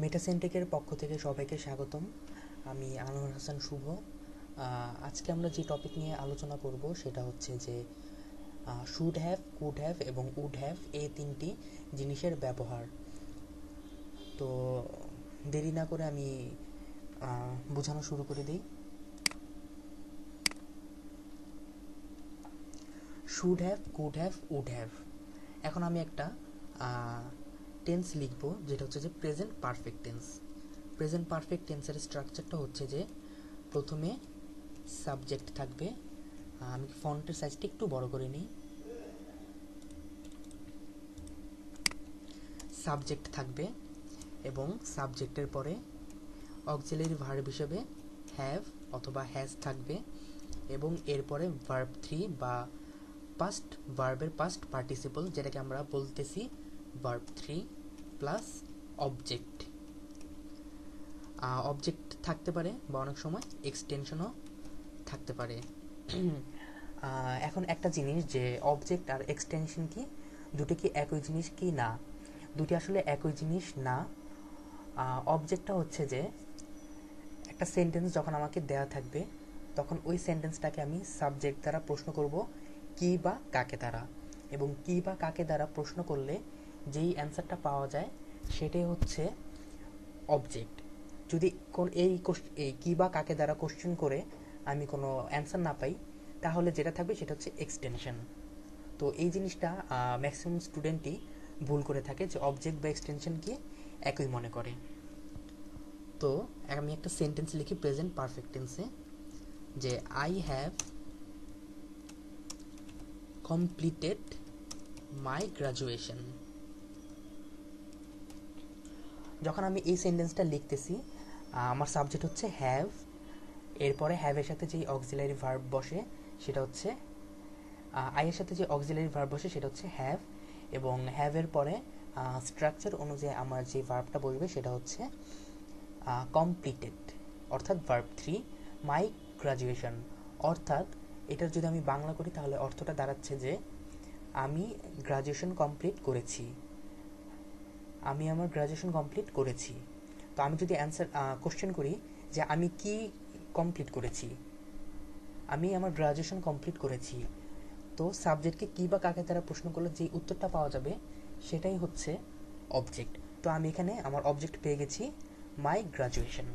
মেটাসেন্টেকের পক্ষ থেকে সবাইকে স্বাগতম। আমি আনোয়ার হাসান শুভ। আজকে আমরা যে টপিক নিয়ে আলোচনা করব সেটা হচ্ছে যে শুড হ্যাভ, কুড হ্যাভ এবং উড হ্যাভ এই তিনটি জিনিসের ব্যবহার। তো দেরি না করে আমি বোঝানো শুরু করে দিই। Should have, could have, would have. এখন আমি একটা টেন্স লিখব যেটা হচ্ছে যে present perfect tense. Present perfect টেন্সের স্ট্রাকচারটা হচ্ছে যে প্রথমে সাবজেক্ট থাকবে। আমি ফন্টের সাইজটা একটু বড় করে নিই। সাবজেক্ট থাকবে এবং সাবজেক্টের পরে অক্সিলারি ভার্ব হিসেবে হ্যাভ অথবা হ্যাজ থাকবে এবং এরপরে ভার্ব 3 বা পাস্ট ভার্বের পাস্ট পার্টিসিপল যেটাকে আমরা বলতেছি ভার্ব 3 প্লাস অবজেক্ট। অবজেক্ট থাকতে পারে বা অনেক সময় এক্সটেনশনও থাকতে পারে। এখন একটা জিনিস যে অবজেক্ট আর এক্সটেনশন কি দুটো কি একই জিনিস কি না? দুটি আসলে একই জিনিস না। অবজেক্টটা হচ্ছে যে একটা সেন্টেন্স যখন আমাকে দেয়া থাকবে তখন ওই সেন্টেন্সটাকে আমি সাবজেক্ট দ্বারা প্রশ্ন করব কি বা কাকে দ্বারা, এবং কি বা কাকে দ্বারা প্রশ্ন করলে যেই অ্যান্সারটা পাওয়া যায় সেটাই হচ্ছে অবজেক্ট। যদি এই কি বা কাকে দ্বারা কোশ্চেন করে আমি কোনো অ্যান্সার না পাই তাহলে যেটা থাকবে সেটা হচ্ছে এক্সটেনশন। তো এই জিনিসটা ম্যাক্সিমাম স্টুডেন্টই ভুল করে থাকে যে অবজেক্ট বা এক্সটেনশনকে একই মনে করে। তো আমি একটা সেন্টেন্স লিখি প্রেজেন্ট পারফেক্ট টেন্সে যে I have completed my graduation. যখন আমি এই সেন্টেন্সটা লিখতেছি আমার সাবজেক্ট হচ্ছে হ্যাভ, এরপরে হ্যাভের সাথে যেই অক্সিলারি ভার্ব বসে সেটা হচ্ছে আইয়ের সাথে যে অক্সিলারি ভার্ব বসে সেটা হচ্ছে হ্যাভ, এবং হ্যাভের পরে স্ট্রাকচার অনুযায়ী আমার যে ভার্বটা বসবে সেটা হচ্ছে কমপ্লিটেড অর্থাৎ ভার্ব 3 মাই গ্রাজুয়েশন। অর্থাৎ এটার যদি আমি বাংলা করি তাহলে অর্থটা দাঁড়াচ্ছে যে আমি গ্রাজুয়েশন কমপ্লিট করেছি। আমি আমার গ্রাজুয়েশন কমপ্লিট করেছি। তো আমি যদি অ্যান্সার কোশ্চেন করি যে আমি কি কমপ্লিট করেছি, আমি আমার গ্রাজুয়েশন কমপ্লিট করেছি, তো সাবজেক্টকে কি বা কাকে দ্বারা প্রশ্ন করলে যে উত্তরটা পাওয়া যাবে সেটাই হচ্ছে অবজেক্ট। তো আমি এখানে আমার অবজেক্ট পেয়ে গেছি মাই গ্রাজুয়েশন।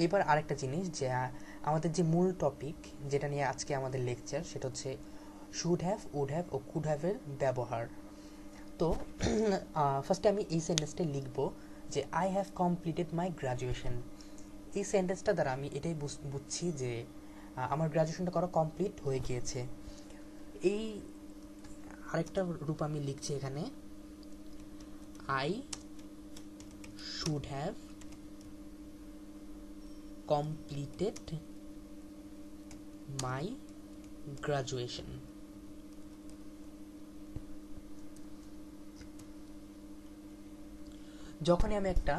এবার আরেকটা জিনিস যে আমাদের যে মূল টপিক যেটা নিয়ে আজকে আমাদের লেকচার সেটা হচ্ছে শুড হ্যাভ, উড হ্যাভ ও কুড হ্যাভের ব্যবহার। তো ফার্স্টে আমি এই সেন্টেন্সটা লিখব যে I have completed my graduation. এই সেন্টেন্সটা দ্বারা আমি এটাই বুঝছি যে আমার গ্রাজুয়েশনটা করা কমপ্লিট হয়ে গিয়েছে। এই আরেকটা রূপ আমি লিখছি এখানে I should have completed my graduation. যখনই আমি একটা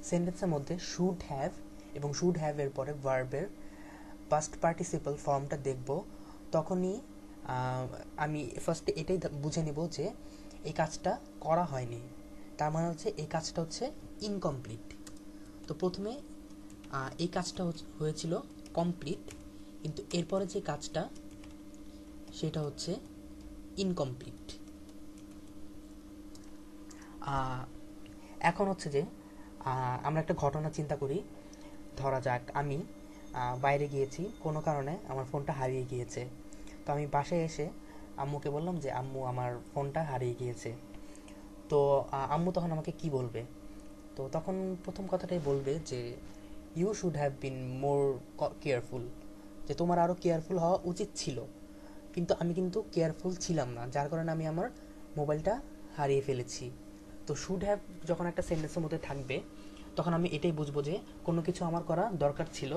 সেন্টেন্সের মধ্যে শুড হ্যাভ এবং শুড হ্যাভ এর পরে ভার্বের পাস্ট পার্টিসিপল ফর্মটা দেখব তখনই আমি ফার্স্টে এটাই বুঝে নিব যে এই কাজটা করা হয়নি, তার মানে হচ্ছে এই কাজটা হচ্ছে ইনকমপ্লিট। তো প্রথমে এই কাজটা হয়েছিল কমপ্লিট, কিন্তু এরপরে যে কাজটা সেটা হচ্ছে ইনকমপ্লিট। এখন হচ্ছে যে আমরা একটা ঘটনা চিন্তা করি। ধরা যাক আমি বাইরে গিয়েছি, কোনো কারণে আমার ফোনটা হারিয়ে গিয়েছে। তো আমি বাসায় এসে আম্মুকে বললাম যে আম্মু আমার ফোনটা হারিয়ে গিয়েছে। তো আম্মু তখন আমাকে কি বলবে? তো তখন প্রথম কথাটাই বলবে যে you should have been more careful, যে তোমার আরও কেয়ারফুল হওয়া উচিত ছিল। কিন্তু আমি কিন্তু কেয়ারফুল ছিলাম না, যার কারণে আমি আমার মোবাইলটা হারিয়ে ফেলেছি। তো শুড হ্যাভ যখন একটা সেন্টেন্সের মধ্যে থাকবে তখন আমি এটাই বুঝবো যে কোনো কিছু আমার করা দরকার ছিল,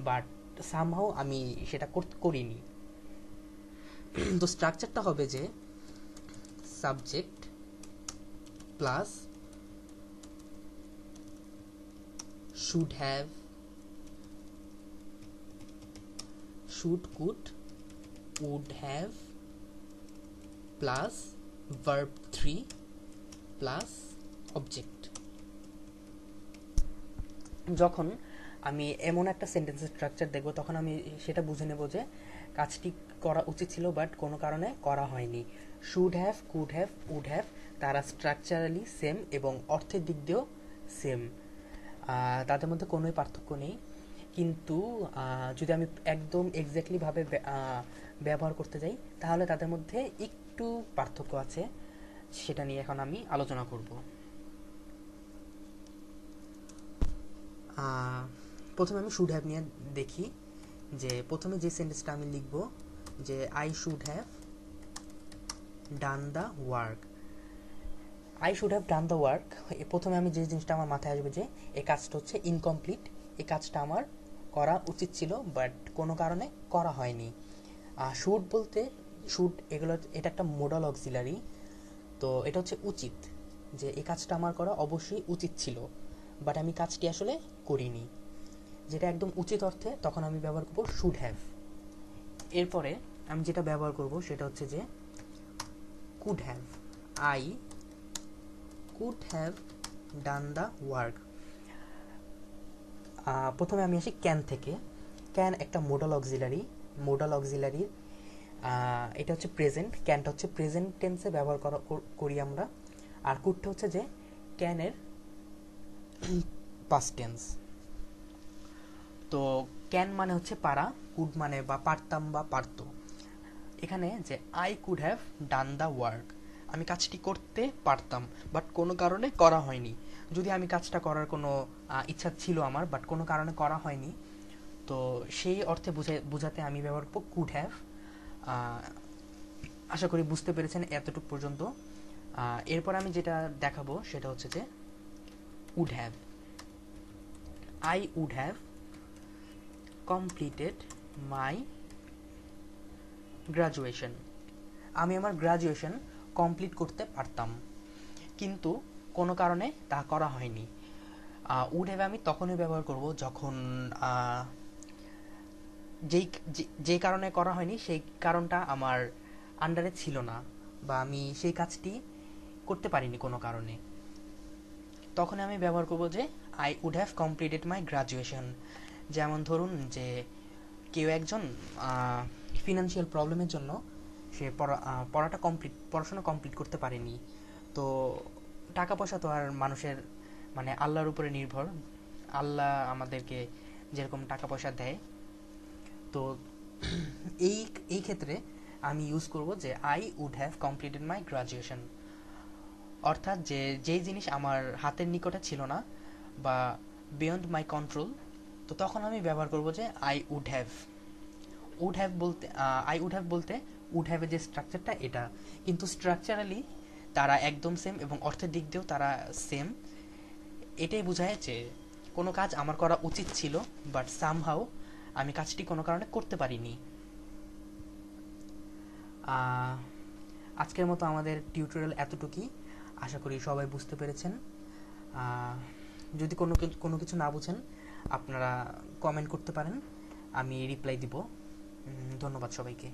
বাট সামহাও আমি সেটা করিনি। তো স্ট্রাকচারটা হবে যে subject plus should have, should could would have plus verb 3 plus object. যখন আমি এমন একটা সেন্টেন্সের স্ট্রাকচার দেখব তখন আমি সেটা বুঝে নেব যে কাজটি করা উচিত ছিল বাট কোনো কারণে করা হয়নি। Should have, could have, would have তারা স্ট্রাকচারালি সেম এবং অর্থের দিক দিয়েও সেম, তাদের মধ্যে কোনোই পার্থক্য নেই। কিন্তু যদি আমি একদম এক্স্যাক্টলিভাবে ব্যবহার করতে যাই তাহলে তাদের মধ্যে একটু পার্থক্য আছে, সেটা নিয়ে এখন আমি আলোচনা করব। প্রথমে আমি শুড হ্যাভ নিয়ে দেখি যে প্রথমে যে সেন্টেন্সটা আমি লিখব যে I should have done the work. I should have done the work, প্রথমে আমি যে জিনিসটা আমার মাথায় আসবে যে এই কাজটা হচ্ছে ইনকমপ্লিট, এই কাজটা আমার করা উচিত ছিল বাট কোনো কারণে করা হয়নি। শুড বলতে এটা একটা মোডাল অক্সিলারি, তো এটা হচ্ছে উচিত, যে এই কাজটা আমার করা অবশ্যই উচিত ছিল বাট আমি কাজটি আসলে করিনি, যেটা একদম উচিত অর্থে তখন আমি ব্যবহার করব শুড হ্যাভ। এরপরে আমি যেটা ব্যবহার করব সেটা হচ্ছে যে could have. I could have done the work. প্রথমে আমি আসি ক্যান থেকে। ক্যান একটা মোডাল অক্সিলারির এটা হচ্ছে প্রেজেন্ট, ক্যানটা হচ্ছে প্রেজেন্ট টেন্সে ব্যবহার করি আমরা, আর কুডটা হচ্ছে যে ক্যানের পাস্ট টেন্স। তো ক্যান মানে হচ্ছে পারা, কুড মানে বা পারতাম বা পারত। এখানে যে I could have done the work, আমি কাজটি করতে পারতাম বাট কোনো কারণে করা হয়নি। যদি আমি কাজটা করার কোনো ইচ্ছা ছিল আমার বাট কোনো কারণে করা হয়নি, তো সেই অর্থে বোঝাতে আমি ব্যবহার করব কুড হ্যাভ। আশা করি বুঝতে পেরেছেন এতটুকু পর্যন্ত। এরপর আমি যেটা দেখাবো সেটা হচ্ছে যে would have. I would have completed my graduation. আমি আমার গ্রাজুয়েশন কমপ্লিট করতে পারতাম কিন্তু কোনো কারণে তা করা হয়নি। উড হ্যাভ আমি তখনই ব্যবহার করব যখন যেই কারণে করা হয়নি সেই কারণটা আমার আন্ডারে ছিল না বা আমি সেই কাজটি করতে পারিনি কোনো কারণে, তখন আমি ব্যবহার করব যে I would have completed my graduation. যেমন ধরুন যে কেউ একজন ফিনান্সিয়াল প্রবলেমের জন্য সে পড়াশোনা কমপ্লিট করতে পারেনি, তো টাকা পয়সা তো আর মানুষের মানে আল্লাহর উপরে নির্ভর, আল্লাহ আমাদেরকে যেরকম টাকা পয়সা দেয়, তো এই ক্ষেত্রে আমি ইউজ করব যে I would have completed my graduation, অর্থাৎ যেই জিনিস আমার হাতের নিকটে ছিল না বা বিয়ন্ড মাই কন্ট্রোল, তো তখন আমি ব্যবহার করব যে I would have. I would have বলতে উড হ্যাভের যে স্ট্রাকচারটা এটা, কিন্তু স্ট্রাকচারালি তারা একদম সেম এবং অর্থের দিক দিয়েও তারা সেম। এটাই বোঝায় যে কোনো কাজ আমার করা উচিত ছিল বাট সামহাউ আমি কাজটি কোনো কারণে করতে পারিনি। আজকের মতো আমাদের টিউটোরিয়াল এতটুকুই, আশা করি সবাই বুঝতে পেরেছেন। যদি কোনো কিছু না বুঝেন আপনারা কমেন্ট করতে পারেন, আমি রিপ্লাই দিব। ধন্যবাদ সবাইকে।